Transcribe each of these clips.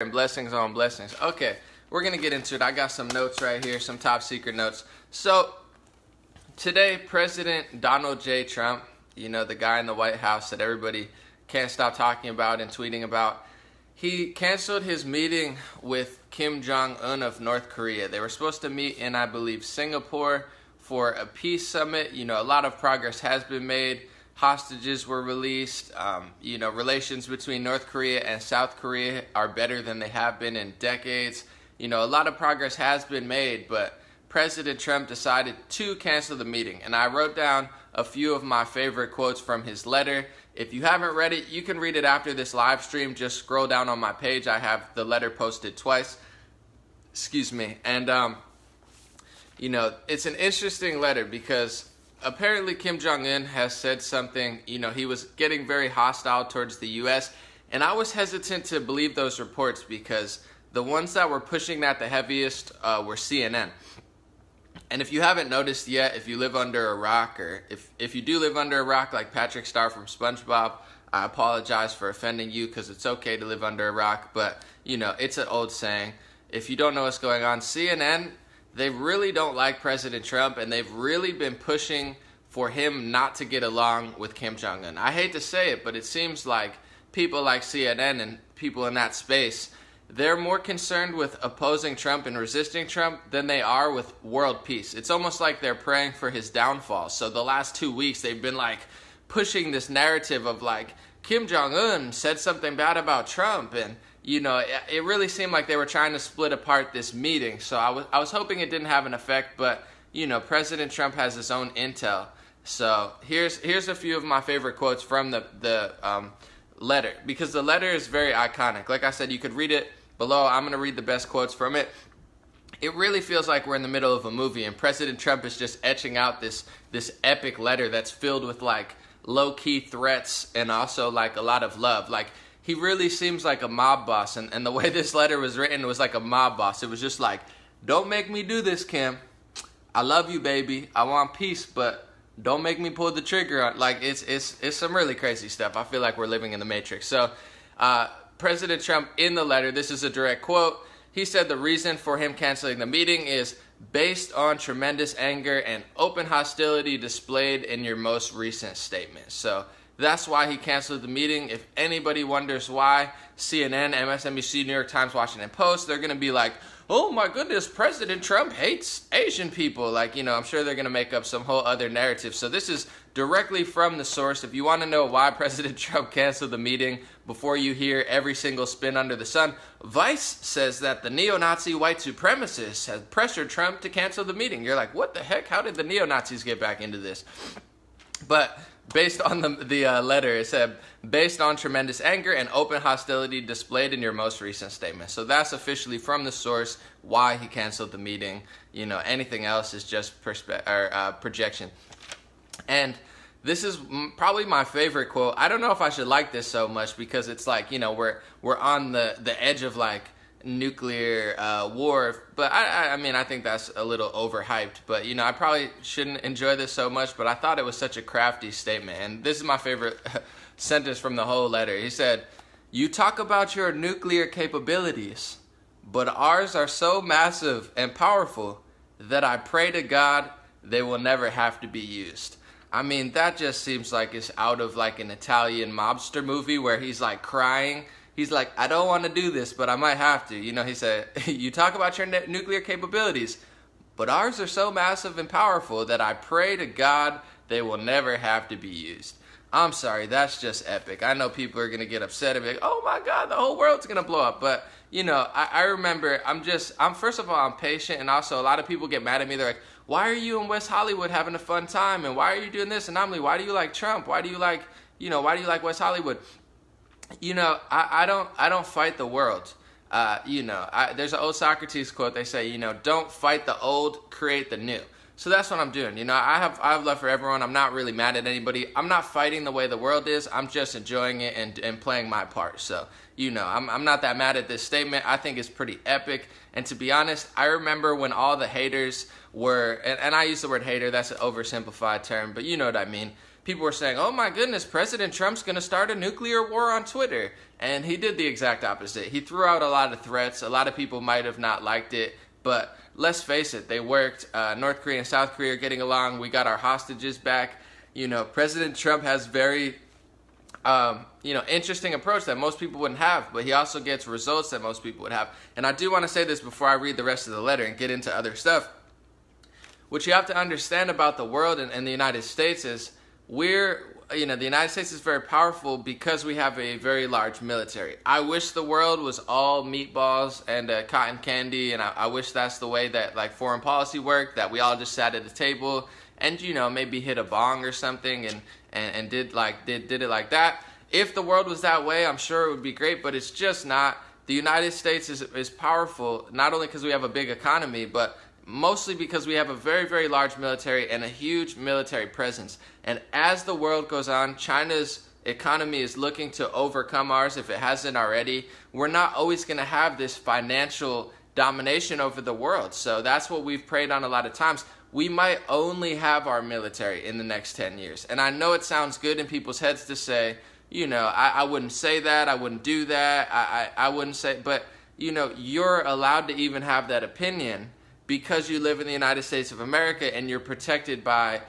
And blessings on blessings. Okay, we're going to get into it. I got some notes right here, some top secret notes. So, today, President Donald J. Trump, the guy in the White House that everybody can't stop talking about and tweeting about, he canceled his meeting with Kim Jong-un of North Korea. They were supposed to meet in, I believe, Singapore for a peace summit. A lot of progress has been made. Hostages were released. Relations between North Korea and South Korea are better than they have been in decades. A lot of progress has been made, but President Trump decided to cancel the meeting. And I wrote down a few of my favorite quotes from his letter. If you haven't read it, you can read it after this live stream. Just scroll down on my page. I have the letter posted twice. Excuse me. And, it's an interesting letter because apparently Kim Jong-un has said something, he was getting very hostile towards the U.S., and I was hesitant to believe those reports because the ones that were pushing that the heaviest were CNN. And if you haven't noticed yet, if you live under a rock, or if you do live under a rock like Patrick Star from SpongeBob, I apologize for offending you because it's okay to live under a rock, but, it's an old saying. If you don't know what's going on, CNN, they really don't like President Trump, and they've really been pushing for him not to get along with Kim Jong-un. I hate to say it, but it seems like people like CNN and people in that space, they're more concerned with opposing Trump and resisting Trump than they are with world peace. It's almost like they're praying for his downfall. So the last 2 weeks, they've been pushing this narrative of Kim Jong-un said something bad about Trump, and it really seemed like they were trying to split apart this meeting. So I was hoping it didn't have an effect, but President Trump has his own intel. So here's a few of my favorite quotes from the letter, because the letter is very iconic. Like I said, you could read it below. I'm going to read the best quotes from it. It really feels like we're in the middle of a movie, and President Trump is just etching out this epic letter that's filled with low-key threats and also a lot of love. He really seems like a mob boss, and the way this letter was written was like a mob boss. It was just don't make me do this, Kim. I love you, baby. I want peace, but don't make me pull the trigger on. It's some really crazy stuff. I feel like we're living in the Matrix. So, President Trump, in the letter, this is a direct quote. He said the reason for him canceling the meeting is based on tremendous anger and open hostility displayed in your most recent statement. So that's why he canceled the meeting. If anybody wonders why, CNN, MSNBC, New York Times, Washington Post, they're going to be like, oh my goodness, President Trump hates Asian people. I'm sure they're going to make up some whole other narrative. So this is directly from the source. If you want to know why President Trump canceled the meeting before you hear every single spin under the sun, Vice says that the neo-Nazi white supremacists have pressured Trump to cancel the meeting. You're like, what the heck? How did the neo-Nazis get back into this? But based on the letter, it said, based on tremendous anger and open hostility displayed in your most recent statement. So that's officially from the source why he canceled the meeting. Anything else is just projection. And this is probably my favorite quote. I don't know if I should like this so much because it's we're on the edge of nuclear war, but I think that's a little overhyped, but I probably shouldn't enjoy this so much, but I thought it was such a crafty statement, and this is my favorite sentence from the whole letter. He said, "You talk about your nuclear capabilities, but ours are so massive and powerful that I pray to God they will never have to be used." That just seems like it's out of an Italian mobster movie where he's crying. He's like, I don't want to do this, but I might have to. He said, you talk about your nuclear capabilities, but ours are so massive and powerful that I pray to God they will never have to be used. I'm sorry, that's just epic. I know people are going to get upset and be like, oh my God, the whole world's going to blow up. But, I remember, first of all, I'm patient, and also a lot of people get mad at me. They're like, why are you in West Hollywood having a fun time? And why are you doing this? And I'm like, why do you like Trump? Why do you like West Hollywood? I don't fight the world. There's an old Socrates quote. They say, don't fight the old, create the new. So that's what I'm doing. I have love for everyone. I'm not really mad at anybody. I'm not fighting the way the world is. I'm just enjoying it and playing my part. So, I'm not that mad at this statement. I think it's pretty epic. And to be honest, I remember when all the haters were, and I use the word hater, that's an oversimplified term, but you know what I mean. people were saying, oh my goodness, President Trump's going to start a nuclear war on Twitter. And he did the exact opposite. He threw out a lot of threats. A lot of people might have not liked it, but let's face it, they worked. North Korea and South Korea are getting along. We got our hostages back. President Trump has very, interesting approach that most people wouldn't have, but he also gets results that most people would have. And I do want to say this before I read the rest of the letter and get into other stuff. What you have to understand about the world and the United States is the United States is very powerful because we have a very large military. I wish the world was all meatballs and cotton candy, and I wish that's the way that like foreign policy worked, that we all just sat at the table and maybe hit a bong or something and did it like that. If the world was that way, I'm sure it would be great, but it's just not. The United States is powerful not only because we have a big economy, but mostly because we have a very, very large military and a huge military presence. And as the world goes on, China's economy is looking to overcome ours if it hasn't already. We're not always going to have this financial domination over the world. So that's what we've prayed on a lot of times. We might only have our military in the next 10 years. And I know it sounds good in people's heads to say, I wouldn't say that, I wouldn't do that, I wouldn't say, but, you're allowed to even have that opinion because you live in the United States of America and you're protected by,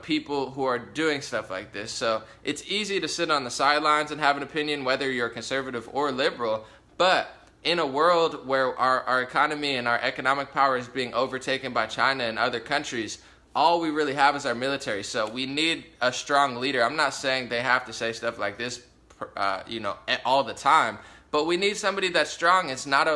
people who are doing stuff like this. So it's easy to sit on the sidelines and have an opinion whether you're conservative or liberal, but in a world where our economy and our economic power is being overtaken by China and other countries, all we really have is our military. So we need a strong leader. I'm not saying they have to say stuff like this, all the time, but we need somebody that's strong. It's not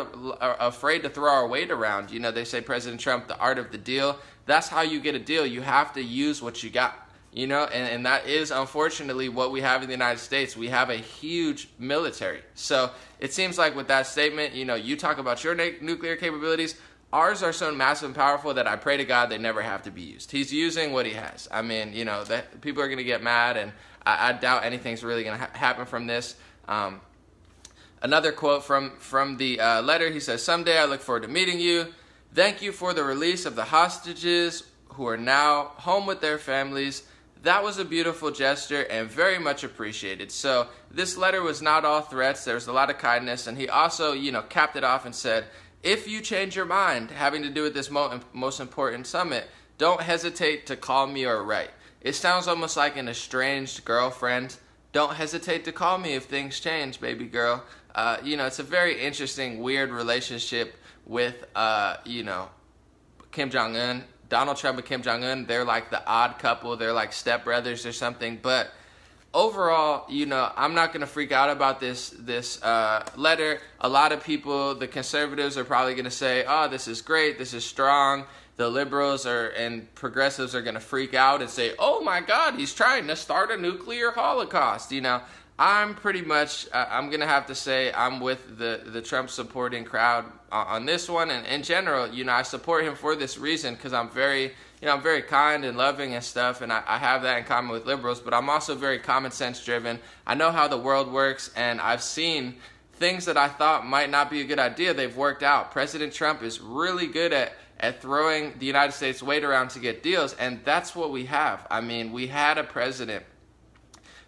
afraid to throw our weight around. They say President Trump, the art of the deal. That's how you get a deal. You have to use what you got, and that is unfortunately what we have in the United States. We have a huge military. So it seems like with that statement, you talk about your nuclear capabilities. Ours are so massive and powerful that I pray to God they never have to be used. He's using what he has. I mean, that people are going to get mad, and I doubt anything's really going to happen from this. Another quote from the letter, he says, "Someday I look forward to meeting you. Thank you for the release of the hostages who are now home with their families. That was a beautiful gesture and very much appreciated." So this letter was not all threats. There was a lot of kindness. And he also, capped it off and said, if you change your mind having to do with this most important summit, don't hesitate to call me or write. It sounds almost like an estranged girlfriend. Don't hesitate to call me if things change, baby girl. It's a very interesting, weird relationship with, Kim Jong-un. Donald Trump and Kim Jong-un, they're like the odd couple. They're like stepbrothers or something. But overall, I'm not going to freak out about this letter. A lot of people, the conservatives, are probably going to say, oh, this is great, this is strong. The liberals and progressives are going to freak out and say, oh my God, he's trying to start a nuclear holocaust. I'm pretty much, I'm going to have to say I'm with the Trump supporting crowd on this one. And in general, I support him for this reason because I'm very kind and loving and stuff. And I have that in common with liberals, but I'm also very common sense driven. I know how the world works, and I've seen things that I thought might not be a good idea. They've worked out. President Trump is really good at throwing the United States weight around to get deals. And that's what we have. I mean, we had a president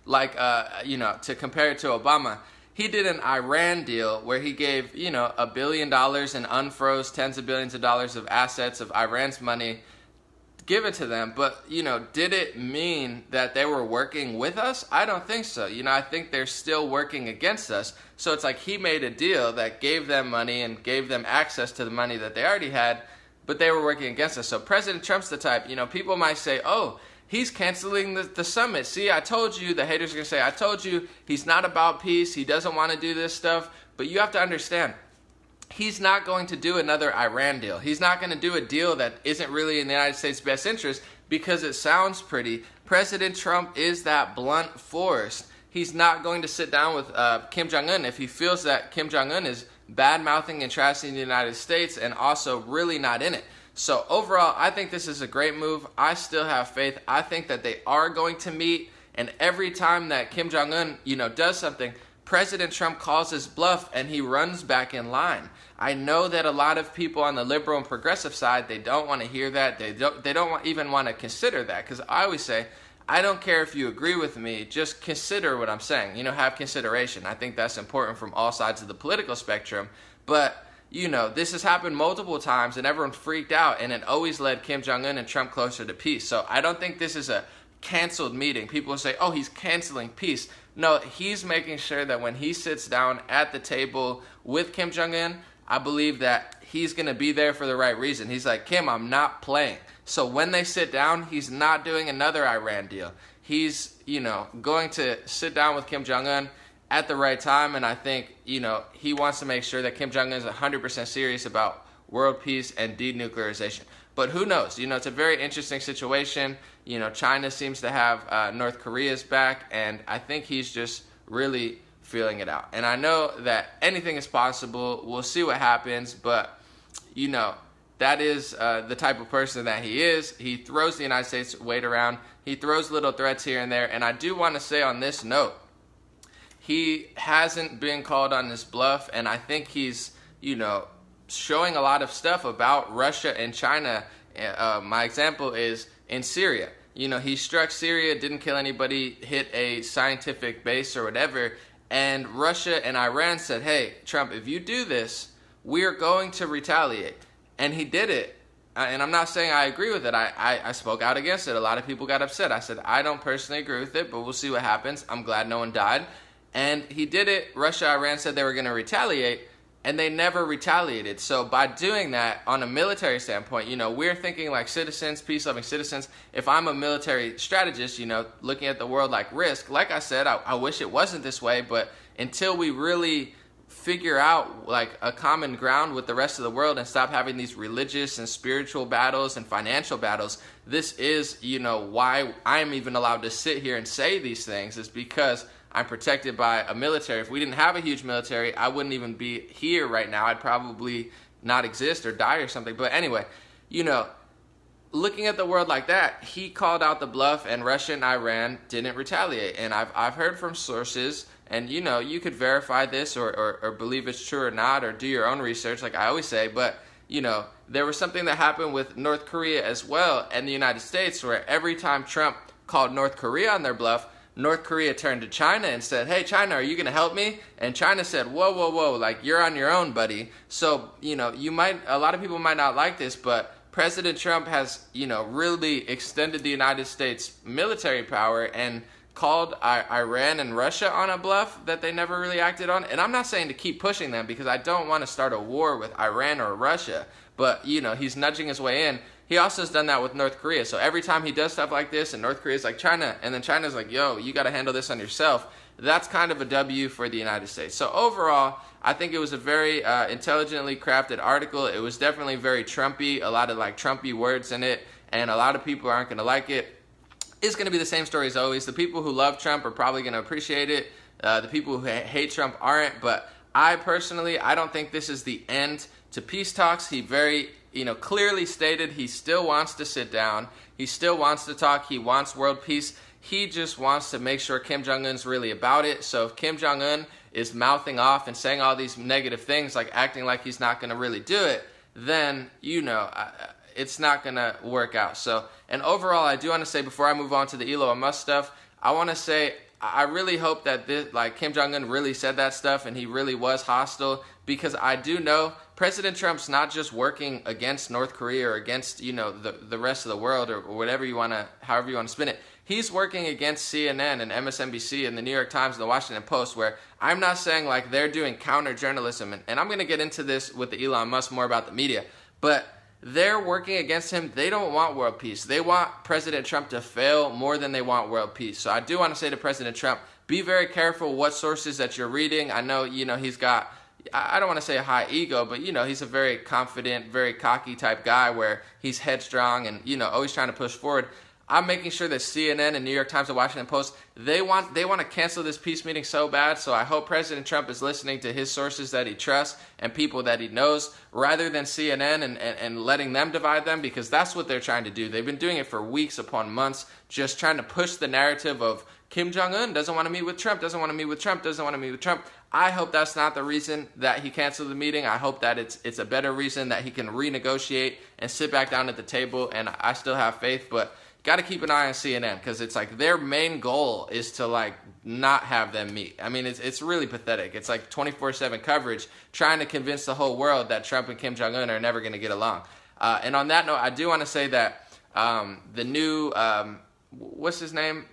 like, to compare it to Obama, he did an Iran deal where he gave, $1 billion and unfroze tens of billions of dollars of assets of Iran's money given to them. But, did it mean that they were working with us? I don't think so. I think they're still working against us. So it's like he made a deal that gave them money and gave them access to the money that they already had, but they were working against us. So President Trump's the type, people might say, oh, he's canceling the summit. See, I told you. The haters are going to say, I told you, he's not about peace. He doesn't want to do this stuff. But you have to understand, he's not going to do another Iran deal. He's not going to do a deal that isn't really in the United States' best interest because it sounds pretty. President Trump is that blunt force. He's not going to sit down with Kim Jong-un if he feels that Kim Jong-un is bad-mouthing and trashing the United States and also really not in it. So overall, I think this is a great move. I still have faith. I think that they are going to meet, and every time that Kim Jong-un, does something, President Trump calls his bluff and he runs back in line. I know that a lot of people on the liberal and progressive side, they don't want to hear that. They don't even want to consider that, because I always say, I don't care if you agree with me, just consider what I'm saying. Have consideration. I think that's important from all sides of the political spectrum. But, this has happened multiple times and everyone freaked out, and it always led Kim Jong-un and Trump closer to peace. So I don't think this is a canceled meeting. People say, oh, he's canceling peace. No, he's making sure that when he sits down at the table with Kim Jong-un, I believe that he's going to be there for the right reason. He's like, Kim, I'm not playing. So when they sit down, he's not doing another Iran deal. He's, going to sit down with Kim Jong-un at the right time. And I think, he wants to make sure that Kim Jong-un is 100% serious about world peace and denuclearization. But who knows? It's a very interesting situation. China seems to have North Korea's back, and I think he's just really feeling it out. And I know that anything is possible. We'll see what happens, but, that is the type of person that he is. He throws the United States weight around. He throws little threats here and there. And I do want to say on this note, he hasn't been called on his bluff, and I think he's, showing a lot of stuff about Russia and China. My example is in Syria. He struck Syria, didn't kill anybody, hit a scientific base or whatever, and Russia and Iran said, hey, Trump, if you do this, we are going to retaliate. And he did it. And I'm not saying I agree with it. I spoke out against it. A lot of people got upset. I said, I don't personally agree with it, but we'll see what happens. I'm glad no one died. And he did it. Russia, Iran said they were going to retaliate, and they never retaliated. So by doing that, on a military standpoint, we're thinking like citizens, peace-loving citizens. If I'm a military strategist, looking at the world like risk, like I said, I wish it wasn't this way, but until we really figure out like a common ground with the rest of the world and stop having these religious and spiritual battles and financial battles, this is, why I'm even allowed to sit here and say these things, is because I'm protected by a military. If we didn't have a huge military, I wouldn't even be here right now. I'd probably not exist or die or something. But anyway, looking at the world like that, he called out the bluff, and Russia and Iran didn't retaliate. And I've heard from sources, and you could verify this or believe it's true or not, or do your own research like I always say, but there was something that happened with North Korea as well and the United States, where every time Trump called North Korea on their bluff, North Korea turned to China and said, hey, China, are you going to help me? And China said, whoa, whoa, whoa, like, you're on your own, buddy. So, a lot of people might not like this, but President Trump has, really extended the United States military power and called Iran and Russia on a bluff that they never really acted on. And I'm not saying to keep pushing them, because I don't want to start a war with Iran or Russia. But, he's nudging his way in. He also has done that with North Korea. So every time he does stuff like this, and North Korea's like, China, and then China's like, yo, you got to handle this on yourself, that's kind of a W for the United States. So overall, I think it was a very intelligently crafted article. It was definitely very Trumpy, a lot of like Trumpy words in it, and a lot of people aren't going to like it. It's going to be the same story as always. The people who love Trump are probably going to appreciate it. The people who hate Trump aren't. But I personally, I don't think this is the end to peace talks. He very, clearly stated he still wants to sit down. He still wants to talk. He wants world peace. He just wants to make sure Kim Jong-un's really about it. So if Kim Jong-un is mouthing off and saying all these negative things, like acting like he's not going to really do it, then, it's not going to work out. So, and overall, I do want to say, before I move on to the Elon Musk stuff, I want to say, I really hope that Kim Jong-un really said that stuff and he really was hostile, because I do know President Trump's not just working against North Korea or against, the rest of the world, or whatever however you want to spin it. He's working against CNN and MSNBC and the New York Times and the Washington Post, where I'm not saying like they're doing counter-journalism, and I'm going to get into this with the Elon Musk more about the media, but they're working against him. They don't want world peace. They want President Trump to fail more than they want world peace. So I do want to say to President Trump, be very careful what sources that you're reading. I know, he's got, I don't want to say a high ego, but, he's a very confident, very cocky type guy where he's headstrong and, always trying to push forward. I'm making sure that CNN and New York Times and Washington Post, they want to cancel this peace meeting so bad. So I hope President Trump is listening to his sources that he trusts and people that he knows, rather than CNN and letting them divide them, because that's what they're trying to do. They've been doing it for weeks upon months, just trying to push the narrative of Kim Jong-un doesn't want to meet with Trump, doesn't want to meet with Trump, doesn't want to meet with Trump. I hope that's not the reason that he canceled the meeting. I hope that it's a better reason, that he can renegotiate and sit back down at the table, and I still have faith. But got to keep an eye on CNN, because it's like their main goal is to like not have them meet. I mean, it's really pathetic. It's like 24/7 coverage trying to convince the whole world that Trump and Kim Jong-un are never going to get along. And on that note, I do want to say that the new, what's his name?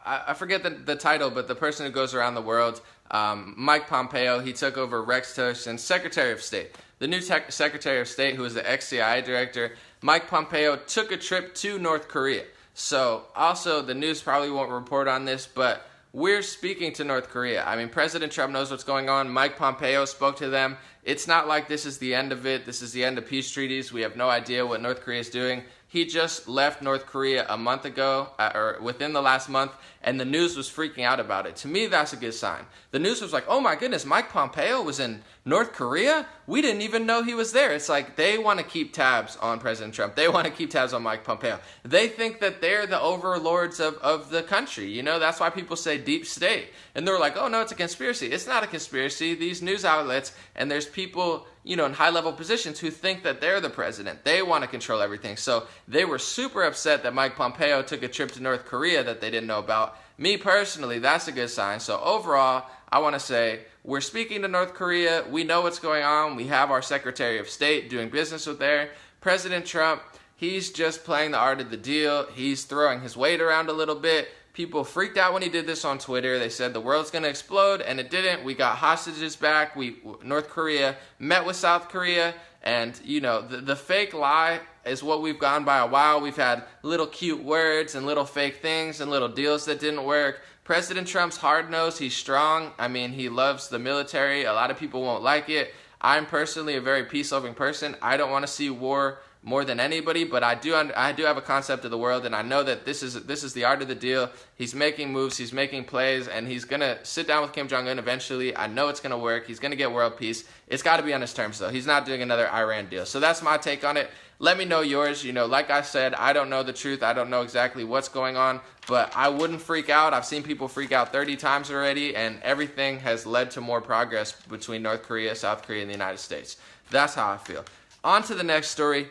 I forget the title, but the person who goes around the world, Mike Pompeo, he took over Rex Tillerson's Secretary of State. The new Secretary of State, who is the ex-CIA director, Mike Pompeo, took a trip to North Korea. So also the news probably won't report on this, but we're speaking to North Korea. I mean, President Trump knows what's going on. Mike Pompeo spoke to them. It's not like this is the end of it. This is the end of peace treaties. We have no idea what North Korea is doing. He just left North Korea a month ago, or within the last month, and the news was freaking out about it. To me, that's a good sign. The news was like, oh my goodness, Mike Pompeo was in North Korea? We didn't even know he was there. It's like they want to keep tabs on President Trump. They want to keep tabs on Mike Pompeo. They think that they're the overlords of the country. You know, that's why people say deep state. And they're like, oh no, it's a conspiracy. It's not a conspiracy. These news outlets, and there's people, you know, in high-level positions who think that they're the president. They want to control everything. So they were super upset that Mike Pompeo took a trip to North Korea that they didn't know about. Me personally, that's a good sign. So overall, I want to say we're speaking to North Korea. We know what's going on. We have our Secretary of State doing business with there. President Trump, he's just playing the art of the deal. He's throwing his weight around a little bit. People freaked out when he did this on Twitter. They said the world's going to explode, and it didn't. We got hostages back. North Korea met with South Korea, and, you know, the fake lie is what we've gone by a while. We've had little cute words and little fake things and little deals that didn't work. President Trump's hard-nosed. He's strong. I mean, he loves the military. A lot of people won't like it. I'm personally a very peace-loving person. I don't want to see war more than anybody, but I do have a concept of the world, and I know that this is the art of the deal. He's making moves, he's making plays, and he's gonna sit down with Kim Jong-un eventually. I know it's gonna work. He's gonna get world peace. It's got to be on his terms, though. He's not doing another Iran deal. So that's my take on it. Let me know yours. You know, like I said, I don't know the truth. I don't know exactly what's going on, but I wouldn't freak out. I've seen people freak out 30 times already, and everything has led to more progress between North Korea, South Korea, and the United States. That's how I feel. On to the next story.